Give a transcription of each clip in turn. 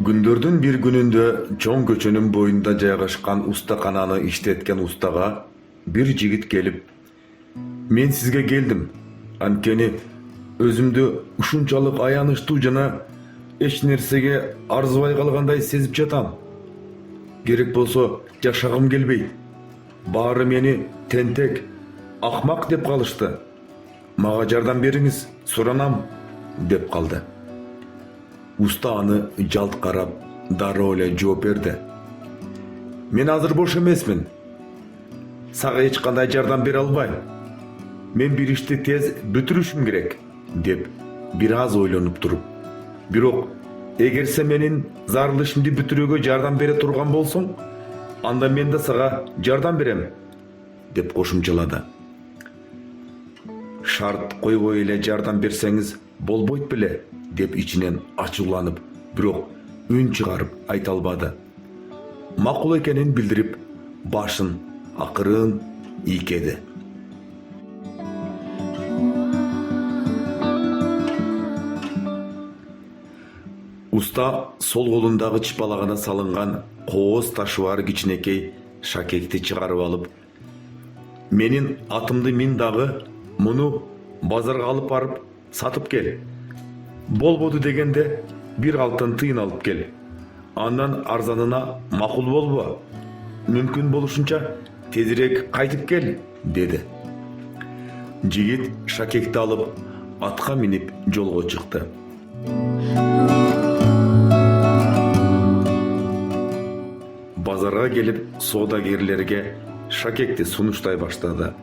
Күндөрдүн бир күнүндө чоң көчөнүн боюнда жайгашкан устакананы иштеткен устага бир жигит келип, мен сизге келдим. Анткени өзүмдү ушунчалык аянычтуу жана эч нерсеге арзыбай калгандай сезип жатам. Керек болсо жашагым келбейт. Баары мени тентек, акмак деп калышты. Мага жардам бериңиз, суранам, деп калды. Уста аны жалт карап, дароо эле жооп берди. Мен азыр бош эмесмин. Сага эч кандай жардам бере албайм. Мен бир ишти тез бүтүрүшүм керек, деп бир аз ойлонуп туруп. Бирок, эгер сен менин зарыл ишимди бүтүрүүгө жардам бере турган болсоң, анда мен да сага жардам берем, деп кошумчалады. Шарт койбой эле жардам берсеңиз болбойт беле, деп ичинен ачууланып, бирок үн чыгарып айта албады. Макул экенин билдирип, башын акырын ийкеди. Уста сол колундагы чыпалагына салынган кооз ташы бар кичинекей шакекти чыгарып алып, менин атымды мин дагы муну базарга алып барып сатып кел. Болбоду дегенде бир алтын тыйын алып кел. Андан арзанына макул болбо. Мүмкүн болушунча тезирээк кайтып кел, деди. Жигит шакекти алып, атка минип жолго чыкты. Базарга келип, соодагерлерге шакекти сунуштай баштады.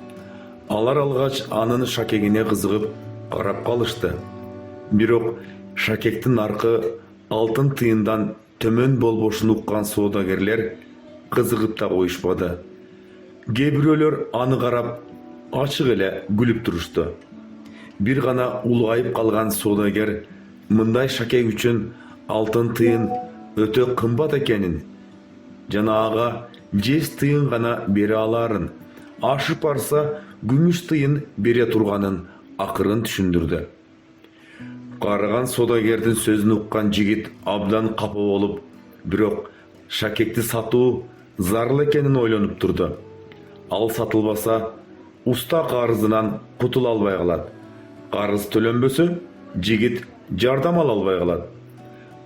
Алар алгач анын шакегине кызыгып карап калышты. Бирок шакектин наркы алтын тыйындан төмөн болбошун уккан соодагерлер кызыгып да коюшпады. Кээ бирөөлөр аны карап ачык эле күлүп турушту. Бир гана улгайып калган соодагер мындай шакек үчүн алтын тыйын өтө кымбат экенин жана ага 100 тыйын гана бере аларын, ашып барса күмүш тыйын бере турганын акырын түшүндүрдү. Карыган соодагердин сөзүн уккан жигит абдан капа болуп, бирок шакекти сатуу зарыл экенин ойлонуп турду. Ал сатылбаса, уста карызынан кутула албай калат. Карыз төлөнбөсө, жигит жардам ала албай калат.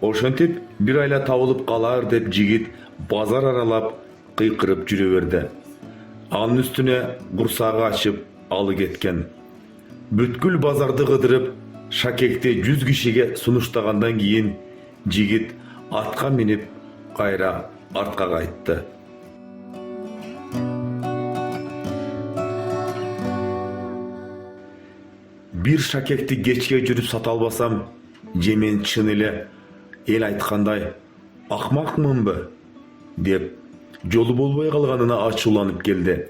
Ошентип бир айла табылып калар деп жигит базар аралап кыйкырып жүрө берди. Анын үстүнө курсагы ачып алы кеткен. Бүткүл базарды кыдырып, шакекти 100 кишиге сунуштагандан кийин жигит атка минип кайра артка кайтты. Бир шакекти кечке жүрүп сата албасам, же мен чын эле эл айткандай акмакмынбы, деп жолу болбой калганына ачууланып келди.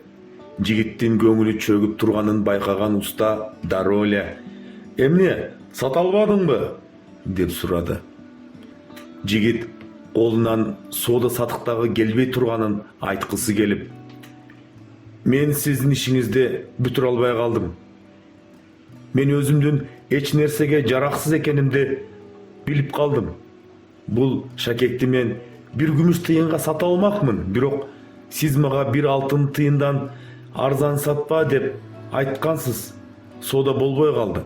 Жигиттин көңүлү чөгүп турганын байкаган уста дароо эле «Эмне, сата албадыңбы?» деп сурады. Жигит колунан соода сатыктагы келбей турганын айткысы келип, «Мен сиздин ишиңизди бүтүрө албай калдым. Мен өзүмдүн эч нерсеге жараксыз экенимди билип калдым. Бул шакекти мен бир күмүш тыйынга сата алмакмын, бирок сиз мага бир алтын тыйындан арзан сатпа деп айткансыз. Соода болбой калды.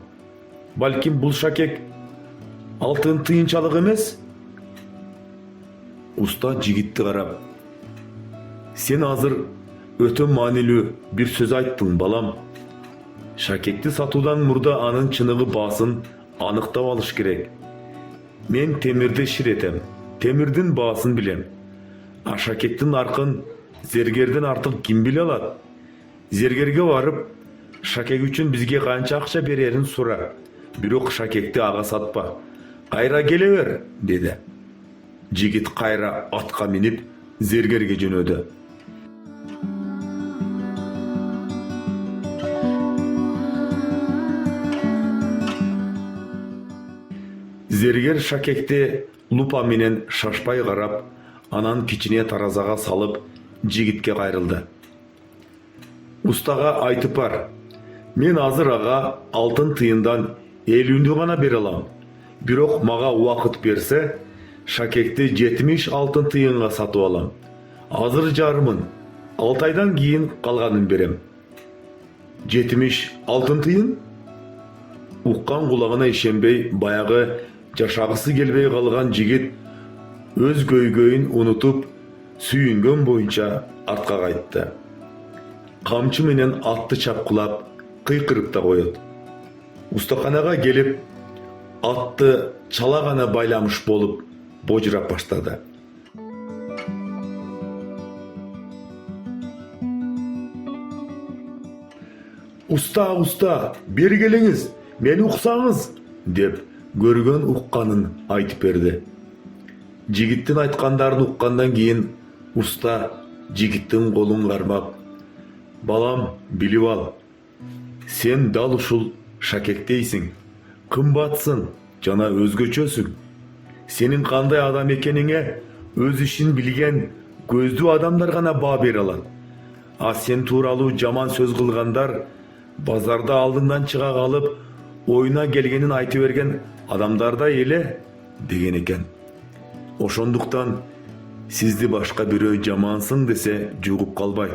Балким бул шакек алтын тыйынчалык эмес?» Уста жигитти карап, «Сен азыр өтө маанилүү бир сөз айттың, балам. Шакекти сатуудан мурда анын чыныгы баасын аныктап алыш керек. Мен темирди ширетем, темирдин баасын билем. А шакектин наркын зергерден артык ким биле алат? Зергерге барып, шакек үчүн бизге канча акча берерин сура. Бирок шакекти ага сатпа. Кайра келе бер», деди. Жигит кайра атка минип зергерге жөнөдү. Зергер шакекти лупа менен шашпай карап, анан кичине таразага салып, жигитке кайрылды. «Устага айтып бар, мен азыр ага алтын тыйындан 50 гана бере алам. Бирок мага убакыт берсе, шакекти 70 алтын тыйынга сатып алам. Азыр жарымын. 6 айдан кийин калганын берем. 70 алтын тыйын? Уккан кулагына ишенбей, баягы жашагысы келбей калган жигит өз көйгөйүн унутуп, сүйүнгөн боюнча артка кайтты. Камчы менен атты чапкылап, кыйкырып да коет. Устаканага келип, атты чала гана байламыш болуп, божурап баштады. Уста, бери келиңиз, мени уксаңыз, деп көргөн укканын айтып берди. Жигиттин айткандарын уккандан кийин уста жигиттин колун кармап: "Балам, билип ал, сен дал ушул шакектейсиң, кымбатсың жана өзгөчөсүң. Сенин кандай адам экениңе өз ишин билген көздүү адамдар гана баа бере алат. А сен тууралуу жаман сөз кылгандар базарда алдыңдан чыга калып, оюна келгенин айтып берген адамдардай эле" деген экен. Ошондуктан сизди башка бирөө жамансың десе жугуп калбай,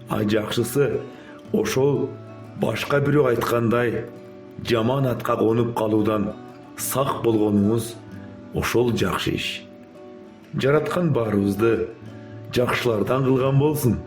а жакшысы ошол башка бирөө айткандай жаман атка конуп калуудан сак болгонуңуз ошол жакшы иш. Жараткан баарыбызды жакшылардан кылган болсун.